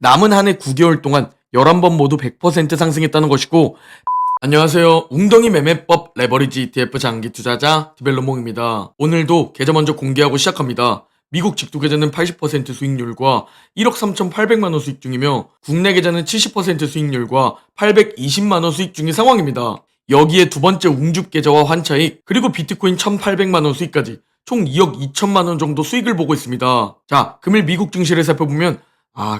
남은 한 해 9개월 동안 11번 모두 100% 상승했다는 것이고, 안녕하세요. 웅덩이 매매법 레버리지 ETF 장기 투자자 디벨로몽입니다. 오늘도 계좌 먼저 공개하고 시작합니다. 미국 직도 계좌는 80% 수익률과 1억 3,800만원 수익 중이며 국내 계좌는 70% 수익률과 820만원 수익 중인 상황입니다. 여기에 두 번째 웅줍 계좌와 환차익 그리고 비트코인 1,800만원 수익까지 총 2억 2천만원 정도 수익을 보고 있습니다. 자, 금일 미국 증시를 살펴보면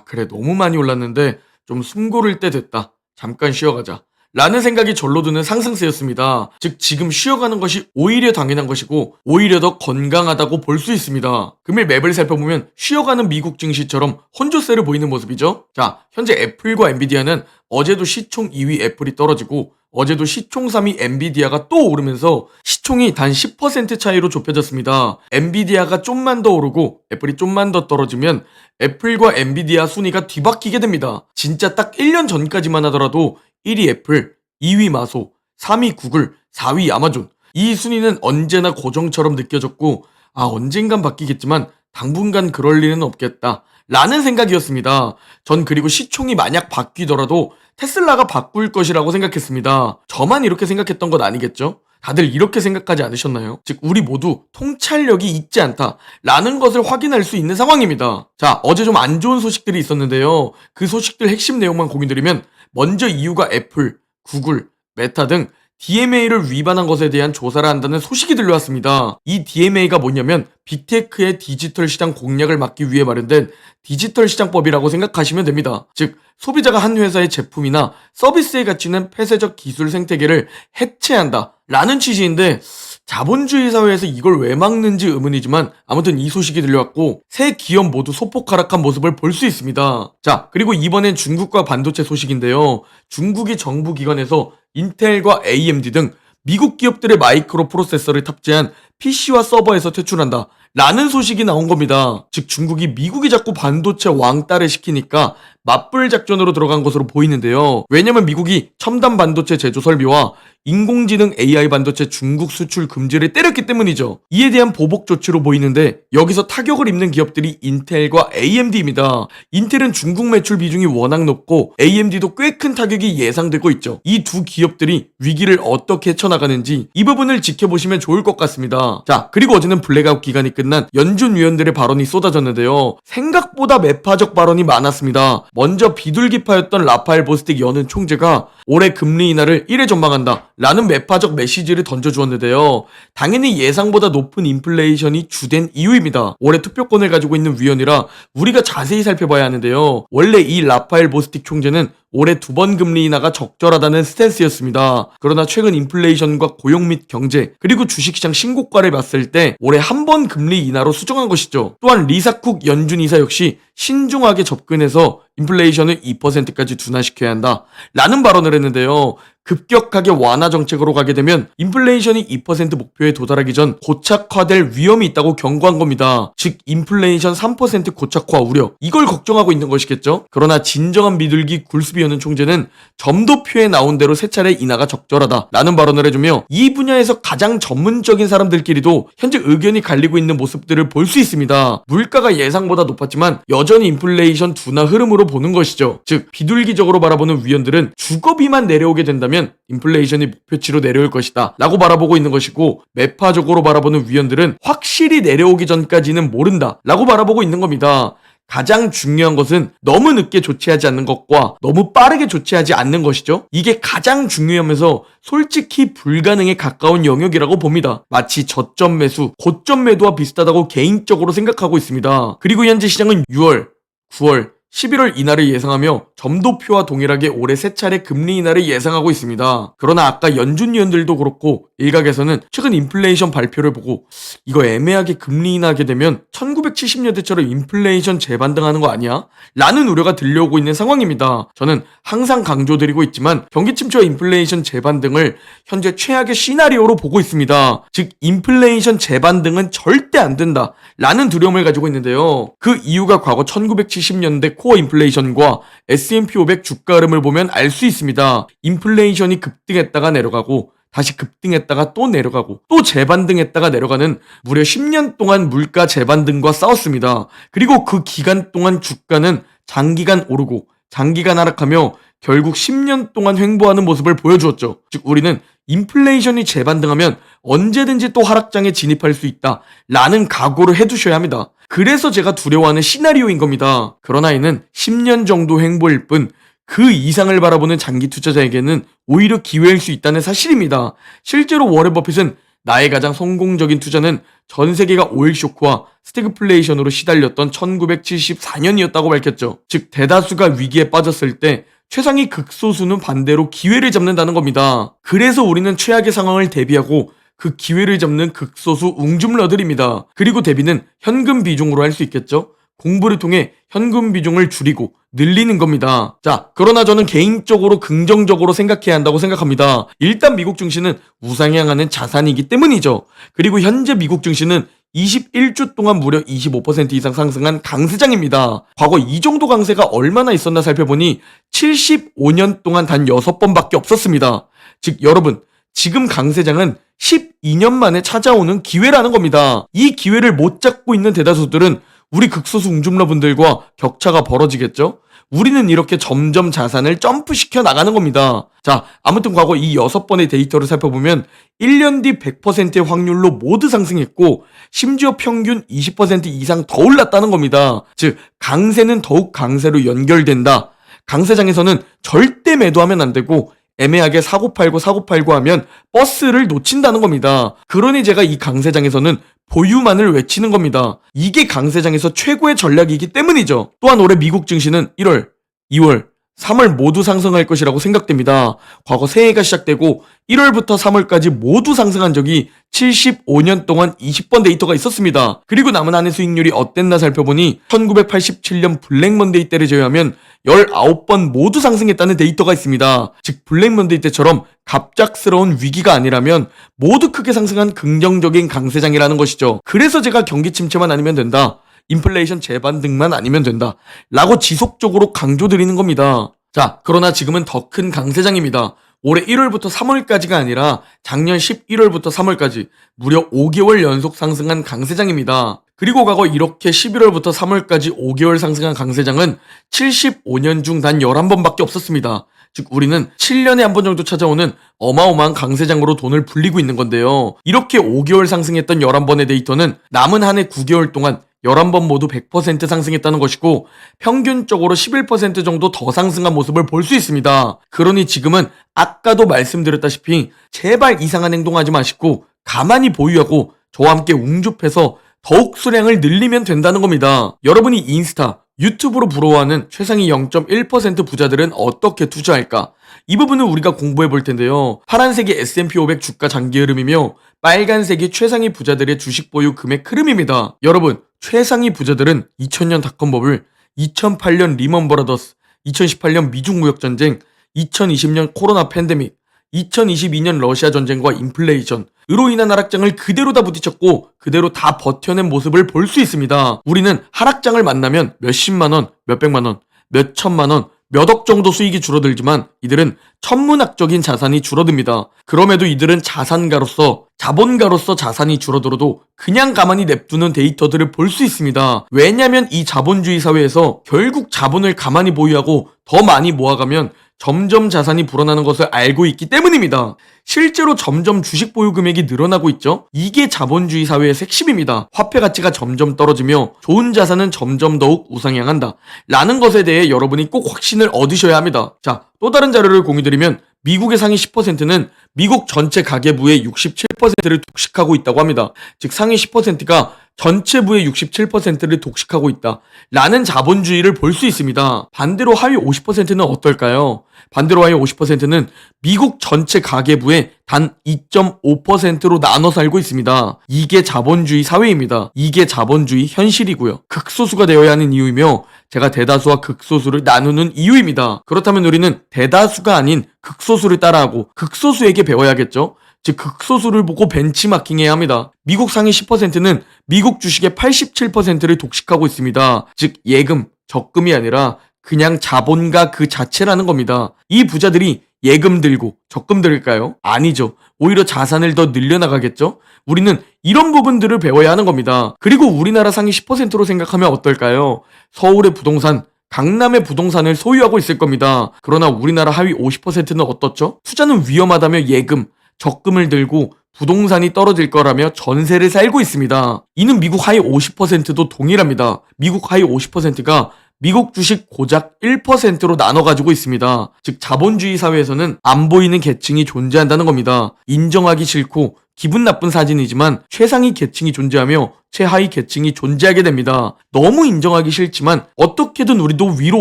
그래 너무 많이 올랐는데 좀 숨 고를 때 됐다. 잠깐 쉬어가자. 라는 생각이 절로 드는 상승세였습니다. 즉 지금 쉬어가는 것이 오히려 당연한 것이고 오히려 더 건강하다고 볼 수 있습니다. 금일 맵을 살펴보면 쉬어가는 미국 증시처럼 혼조세를 보이는 모습이죠. 자, 현재 애플과 엔비디아는 어제도 시총 2위 애플이 떨어지고 어제도 시총 3위 엔비디아가 또 오르면서 시총이 단 10% 차이로 좁혀졌습니다. 엔비디아가 좀만 더 오르고 애플이 좀만 더 떨어지면 애플과 엔비디아 순위가 뒤바뀌게 됩니다. 진짜 딱 1년 전까지만 하더라도 1위 애플, 2위 마소, 3위 구글, 4위 아마존. 이 순위는 언제나 고정처럼 느껴졌고 언젠간 바뀌겠지만 당분간 그럴 리는 없겠다 라는 생각이었습니다. 전 그리고 시총이 만약 바뀌더라도 테슬라가 바꿀 것이라고 생각했습니다. 저만 이렇게 생각했던 건 아니겠죠? 다들 이렇게 생각하지 않으셨나요? 즉 우리 모두 통찰력이 있지 않다 라는 것을 확인할 수 있는 상황입니다. 자, 어제 좀 안 좋은 소식들이 있었는데요. 그 소식들 핵심 내용만 공유드리면 먼저 이유가 애플, 구글, 메타 등 DMA를 위반한 것에 대한 조사를 한다는 소식이 들려왔습니다. 이 DMA가 뭐냐면 빅테크의 디지털 시장 공략을 막기 위해 마련된 디지털 시장법이라고 생각하시면 됩니다. 즉 소비자가 한 회사의 제품이나 서비스에 갇히는 폐쇄적 기술 생태계를 해체한다 라는 취지인데 자본주의 사회에서 이걸 왜 막는지 의문이지만 아무튼 이 소식이 들려왔고 새 기업 모두 소폭 하락한 모습을 볼 수 있습니다. 자, 그리고 이번엔 중국과 반도체 소식인데요. 중국이 정부기관에서 인텔과 AMD 등 미국 기업들의 마이크로 프로세서를 탑재한 PC와 서버에서 퇴출한다 라는 소식이 나온 겁니다. 즉 중국이 미국이 자꾸 반도체 왕따를 시키니까 맞불 작전으로 들어간 것으로 보이는데요. 왜냐면 미국이 첨단 반도체 제조 설비와 인공지능 AI 반도체 중국 수출 금지를 때렸기 때문이죠. 이에 대한 보복 조치로 보이는데 여기서 타격을 입는 기업들이 인텔과 AMD입니다. 인텔은 중국 매출 비중이 워낙 높고 AMD도 꽤 큰 타격이 예상되고 있죠. 이 두 기업들이 위기를 어떻게 헤쳐나가는지 이 부분을 지켜보시면 좋을 것 같습니다. 자, 그리고 어제는 블랙아웃 기간이 끝난 연준 위원들의 발언이 쏟아졌는데요. 생각보다 매파적 발언이 많았습니다. 먼저 비둘기파였던 라파엘 보스틱 연은 총재가 올해 금리 인하를 1회 전망한다 라는 매파적 메시지를 던져주었는데요. 당연히 예상보다 높은 인플레이션이 주된 이유입니다. 올해 투표권을 가지고 있는 위원이라 우리가 자세히 살펴봐야 하는데요. 원래 이 라파엘 보스틱 총재는 올해 2번 금리 인하가 적절하다는 스탠스였습니다. 그러나 최근 인플레이션과 고용 및 경제 그리고 주식시장 신고가를 봤을 때 올해 한 번 금리 인하로 수정한 것이죠. 또한 리사쿡 연준 이사 역시 신중하게 접근해서 인플레이션을 2%까지 둔화시켜야 한다 라는 발언을 했는데요. 급격하게 완화 정책으로 가게 되면 인플레이션이 2% 목표에 도달하기 전 고착화될 위험이 있다고 경고한 겁니다. 즉 인플레이션 3% 고착화 우려, 이걸 걱정하고 있는 것이겠죠. 그러나 진정한 비둘기 굴스비 여는 총재는 점도표에 나온 대로 세 차례 인하가 적절하다 라는 발언을 해주며 이 분야에서 가장 전문적인 사람들끼리도 현재 의견이 갈리고 있는 모습들을 볼 수 있습니다. 물가가 예상보다 높았지만 여전히 인플레이션 둔화 흐름으로 보는 것이죠. 즉 비둘기적으로 바라보는 위원들은 주거비만 내려오게 된다면 인플레이션이 목표치로 내려올 것이다 라고 바라보고 있는 것이고, 매파적으로 바라보는 위원들은 확실히 내려오기 전까지는 모른다 라고 바라보고 있는 겁니다. 가장 중요한 것은 너무 늦게 조치하지 않는 것과 너무 빠르게 조치하지 않는 것이죠. 이게 가장 중요하면서 솔직히 불가능에 가까운 영역이라고 봅니다. 마치 저점 매수, 고점 매도와 비슷하다고 개인적으로 생각하고 있습니다. 그리고 현재 시장은 6월, 9월, 11월 인하를 예상하며 점도표와 동일하게 올해 세 차례 금리 인하를 예상하고 있습니다. 그러나 아까 연준 위원들도 그렇고 일각에서는 최근 인플레이션 발표를 보고 이거 애매하게 금리 인하하게 되면 1970년대처럼 인플레이션 재반등하는 거 아니야? 라는 우려가 들려오고 있는 상황입니다. 저는 항상 강조드리고 있지만 경기 침체와 인플레이션 재반등을 현재 최악의 시나리오로 보고 있습니다. 즉 인플레이션 재반등은 절대 안 된다 라는 두려움을 가지고 있는데요. 그 이유가 과거 1970년대 코어 인플레이션과 S&P 500 주가 흐름을 보면 알 수 있습니다. 인플레이션이 급등했다가 내려가고 다시 급등했다가 또 내려가고 또 재반등했다가 내려가는 무려 10년 동안 물가 재반등과 싸웠습니다. 그리고 그 기간 동안 주가는 장기간 오르고 장기간 하락하며 결국 10년 동안 횡보하는 모습을 보여주었죠. 즉 우리는 인플레이션이 재반등하면 언제든지 또 하락장에 진입할 수 있다 라는 각오를 해두셔야 합니다. 그래서 제가 두려워하는 시나리오인 겁니다. 그러나 이는 10년 정도 횡보일 뿐 그 이상을 바라보는 장기 투자자에게는 오히려 기회일 수 있다는 사실입니다. 실제로 워렌 버핏은 나의 가장 성공적인 투자는 전 세계가 오일 쇼크와 스태그플레이션으로 시달렸던 1974년이었다고 밝혔죠. 즉 대다수가 위기에 빠졌을 때 최상위 극소수는 반대로 기회를 잡는다는 겁니다. 그래서 우리는 최악의 상황을 대비하고 그 기회를 잡는 극소수 웅줌러들입니다. 그리고 대비는 현금 비중으로 할 수 있겠죠. 공부를 통해 현금 비중을 줄이고 늘리는 겁니다. 자, 그러나 저는 개인적으로 긍정적으로 생각해야 한다고 생각합니다. 일단 미국 증시는 우상향하는 자산이기 때문이죠. 그리고 현재 미국 증시는 21주 동안 무려 25% 이상 상승한 강세장입니다. 과거 이 정도 강세가 얼마나 있었나 살펴보니 75년 동안 단 6번밖에 없었습니다. 즉 여러분, 지금 강세장은 12년 만에 찾아오는 기회라는 겁니다. 이 기회를 못 잡고 있는 대다수들은 우리 극소수 웅줌러분들과 격차가 벌어지겠죠? 우리는 이렇게 점점 자산을 점프시켜 나가는 겁니다. 자, 아무튼 과거 이 6번의 데이터를 살펴보면 1년 뒤 100%의 확률로 모두 상승했고 심지어 평균 20% 이상 더 올랐다는 겁니다. 즉 강세는 더욱 강세로 연결된다. 강세장에서는 절대 매도하면 안 되고 애매하게 사고팔고 하면 버스를 놓친다는 겁니다. 그러니 제가 이 강세장에서는 보유만을 외치는 겁니다. 이게 강세장에서 최고의 전략이기 때문이죠. 또한 올해 미국 증시는 1월, 2월, 3월 모두 상승할 것이라고 생각됩니다. 과거 새해가 시작되고 1월부터 3월까지 모두 상승한 적이 75년 동안 20번 데이터가 있었습니다. 그리고 남은 한 해 수익률이 어땠나 살펴보니 1987년 블랙먼데이 때를 제외하면 19번 모두 상승했다는 데이터가 있습니다. 즉 블랙먼데이 때처럼 갑작스러운 위기가 아니라면 모두 크게 상승한 긍정적인 강세장이라는 것이죠. 그래서 제가 경기 침체만 아니면 된다, 인플레이션 재반등만 아니면 된다 라고 지속적으로 강조드리는 겁니다. 자, 그러나 지금은 더 큰 강세장입니다. 올해 1월부터 3월까지가 아니라 작년 11월부터 3월까지 무려 5개월 연속 상승한 강세장입니다. 그리고 과거 이렇게 11월부터 3월까지 5개월 상승한 강세장은 75년 중 단 11번밖에 없었습니다. 즉 우리는 7년에 한 번 정도 찾아오는 어마어마한 강세장으로 돈을 불리고 있는 건데요. 이렇게 5개월 상승했던 11번의 데이터는 남은 한 해 9개월 동안 11번 모두 100% 상승했다는 것이고 평균적으로 11% 정도 더 상승한 모습을 볼 수 있습니다. 그러니 지금은 아까도 말씀드렸다시피 제발 이상한 행동하지 마시고 가만히 보유하고 저와 함께 웅줍해서 더욱 수량을 늘리면 된다는 겁니다. 여러분이 인스타, 유튜브로 부러워하는 최상위 0.1% 부자들은 어떻게 투자할까? 이 부분은 우리가 공부해 볼 텐데요. 파란색이 S&P 500 주가 장기 흐름이며 빨간색이 최상위 부자들의 주식 보유 금액 흐름입니다. 여러분, 최상위 부자들은 2000년 닷컴 버블, 2008년 리먼 브라더스, 2018년 미중 무역 전쟁, 2020년 코로나 팬데믹, 2022년 러시아 전쟁과 인플레이션으로 인한 하락장을 그대로 다 부딪혔고 그대로 다 버텨낸 모습을 볼 수 있습니다. 우리는 하락장을 만나면 몇십만원, 몇백만원, 몇천만원, 몇억 정도 수익이 줄어들지만 이들은 천문학적인 자산이 줄어듭니다. 그럼에도 이들은 자산가로서, 자본가로서 자산이 줄어들어도 그냥 가만히 냅두는 데이터들을 볼 수 있습니다. 왜냐면 이 자본주의 사회에서 결국 자본을 가만히 보유하고 더 많이 모아가면 점점 자산이 불어나는 것을 알고 있기 때문입니다. 실제로 점점 주식 보유 금액이 늘어나고 있죠. 이게 자본주의 사회의 핵심입니다. 화폐 가치가 점점 떨어지며 좋은 자산은 점점 더욱 우상향한다 라는 것에 대해 여러분이 꼭 확신을 얻으셔야 합니다. 자, 또 다른 자료를 공유드리면 미국의 상위 10%는 미국 전체 가계부의 67%를 독식하고 있다고 합니다. 즉 상위 10%가 전체 부의 67%를 독식하고 있다 라는 자본주의를 볼 수 있습니다. 반대로 하위 50%는 어떨까요? 반대로 하위 50%는 미국 전체 가계부의 단 2.5%로 나눠 살고 있습니다. 이게 자본주의 사회입니다. 이게 자본주의 현실이고요. 극소수가 되어야 하는 이유이며 제가 대다수와 극소수를 나누는 이유입니다. 그렇다면 우리는 대다수가 아닌 극소수를 따라하고 극소수에게 배워야겠죠? 즉 극소수를 보고 벤치마킹해야 합니다. 미국 상위 10%는 미국 주식의 87%를 독식하고 있습니다. 즉 예금, 적금이 아니라 그냥 자본가 그 자체라는 겁니다. 이 부자들이 예금 들고 적금 들을까요? 아니죠. 오히려 자산을 더 늘려나가겠죠? 우리는 이런 부분들을 배워야 하는 겁니다. 그리고 우리나라 상위 10%로 생각하면 어떨까요? 서울의 부동산 강남의 부동산을 소유하고 있을 겁니다. 그러나 우리나라 하위 50%는 어떻죠? 투자는 위험하다며 예금, 적금을 들고 부동산이 떨어질 거라며 전세를 살고 있습니다. 이는 미국 하위 50%도 동일합니다. 미국 하위 50%가 미국 주식 고작 1%로 나눠 가지고 있습니다. 즉 자본주의 사회에서는 안 보이는 계층이 존재한다는 겁니다. 인정하기 싫고 기분 나쁜 사진이지만 최상위 계층이 존재하며 최하위 계층이 존재하게 됩니다. 너무 인정하기 싫지만 어떻게든 우리도 위로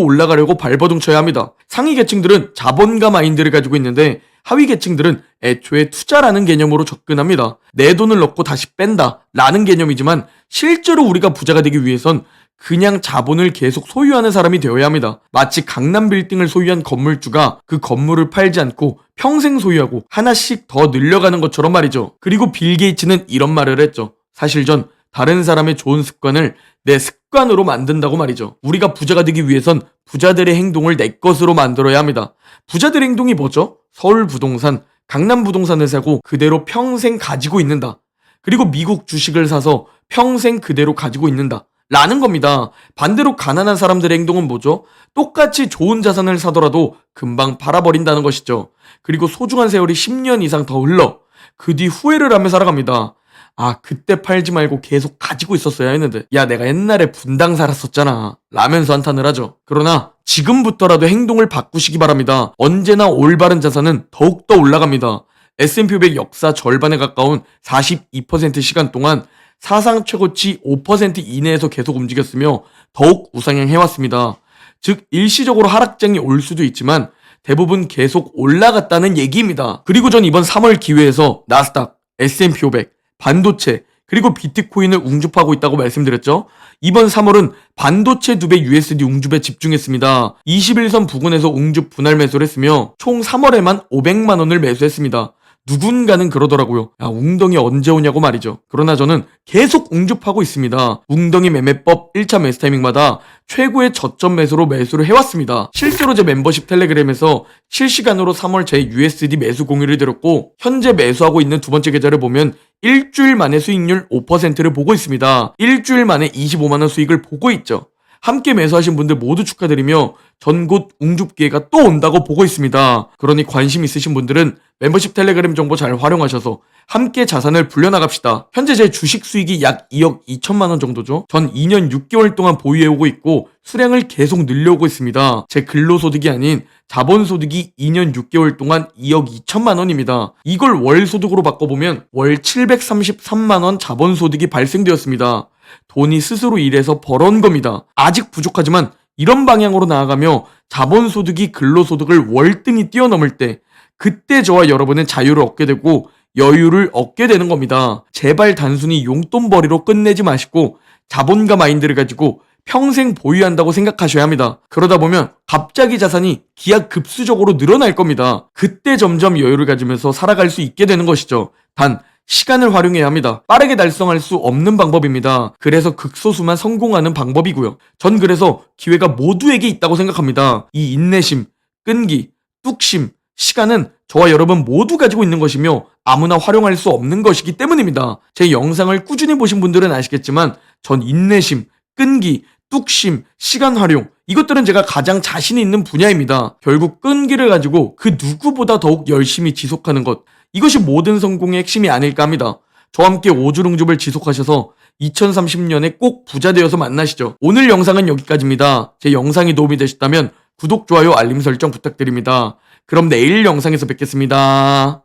올라가려고 발버둥 쳐야 합니다. 상위 계층들은 자본가 마인드를 가지고 있는데 하위 계층들은 애초에 투자라는 개념으로 접근합니다. 내 돈을 넣고 다시 뺀다 라는 개념이지만 실제로 우리가 부자가 되기 위해선 그냥 자본을 계속 소유하는 사람이 되어야 합니다. 마치 강남 빌딩을 소유한 건물주가 그 건물을 팔지 않고 평생 소유하고 하나씩 더 늘려가는 것처럼 말이죠. 그리고 빌 게이츠는 이런 말을 했죠. 사실 전 다른 사람의 좋은 습관을 내 습관으로 만든다고 말이죠. 우리가 부자가 되기 위해선 부자들의 행동을 내 것으로 만들어야 합니다. 부자들의 행동이 뭐죠? 서울 부동산, 강남 부동산을 사고 그대로 평생 가지고 있는다. 그리고 미국 주식을 사서 평생 그대로 가지고 있는다. 라는 겁니다. 반대로 가난한 사람들의 행동은 뭐죠? 똑같이 좋은 자산을 사더라도 금방 팔아버린다는 것이죠. 그리고 소중한 세월이 10년 이상 더 흘러 그 뒤 후회를 하며 살아갑니다. 아, 그때 팔지 말고 계속 가지고 있었어야 했는데. 야, 내가 옛날에 분당 살았었잖아. 라면서 한탄을 하죠. 그러나 지금부터라도 행동을 바꾸시기 바랍니다. 언제나 올바른 자산은 더욱더 올라갑니다. S&P 500 역사 절반에 가까운 42% 시간 동안 사상 최고치 5% 이내에서 계속 움직였으며 더욱 우상향해왔습니다. 즉 일시적으로 하락장이 올 수도 있지만 대부분 계속 올라갔다는 얘기입니다. 그리고 전 이번 3월 기회에서 나스닥, S&P 500, 반도체, 그리고 비트코인을 웅줍하고 있다고 말씀드렸죠. 이번 3월은 반도체 2배 USD 웅줍에 집중했습니다. 21선 부근에서 웅줍 분할 매수를 했으며 총 3월에만 500만 원을 매수했습니다. 누군가는 그러더라고요. 야, 웅덩이 언제 오냐고 말이죠. 그러나 저는 계속 웅줍하고 있습니다. 웅덩이 매매법 1차 매수 타이밍마다 최고의 저점 매수로 매수를 해왔습니다. 실제로 제 멤버십 텔레그램에서 실시간으로 3월 제 USD 매수 공유를 드렸고 현재 매수하고 있는 두 번째 계좌를 보면 일주일 만에 수익률 5%를 보고 있습니다. 일주일 만에 25만 원 수익을 보고 있죠. 함께 매수하신 분들 모두 축하드리며 전 곧 웅줍 기회가 또 온다고 보고 있습니다. 그러니 관심 있으신 분들은 멤버십 텔레그램 정보 잘 활용하셔서 함께 자산을 불려나갑시다. 현재 제 주식 수익이 약 2억 2천만 원 정도죠. 전 2년 6개월 동안 보유해오고 있고 수량을 계속 늘려오고 있습니다. 제 근로소득이 아닌 자본소득이 2년 6개월 동안 2억 2천만 원입니다. 이걸 월소득으로 바꿔보면 월 733만 원 자본소득이 발생되었습니다. 돈이 스스로 일해서 벌어온 겁니다. 아직 부족하지만 이런 방향으로 나아가며 자본소득이 근로소득을 월등히 뛰어넘을 때 그때 저와 여러분은 자유를 얻게 되고 여유를 얻게 되는 겁니다. 제발 단순히 용돈벌이로 끝내지 마시고 자본가 마인드를 가지고 평생 보유한다고 생각하셔야 합니다. 그러다 보면 갑자기 자산이 기하급수적으로 늘어날 겁니다. 그때 점점 여유를 가지면서 살아갈 수 있게 되는 것이죠. 단 시간을 활용해야 합니다. 빠르게 달성할 수 없는 방법입니다. 그래서 극소수만 성공하는 방법이고요. 전 그래서 기회가 모두에게 있다고 생각합니다. 이 인내심, 끈기, 뚝심, 시간은 저와 여러분 모두 가지고 있는 것이며 아무나 활용할 수 없는 것이기 때문입니다. 제 영상을 꾸준히 보신 분들은 아시겠지만 전 인내심, 끈기, 뚝심, 시간 활용 이것들은 제가 가장 자신이 있는 분야입니다. 결국 끈기를 가지고 그 누구보다 더욱 열심히 지속하는 것 이것이 모든 성공의 핵심이 아닐까 합니다. 저와 함께 오주룽줍을 지속하셔서 2030년에 꼭 부자 되어서 만나시죠. 오늘 영상은 여기까지입니다. 제 영상이 도움이 되셨다면 구독, 좋아요, 알림 설정 부탁드립니다. 그럼 내일 영상에서 뵙겠습니다.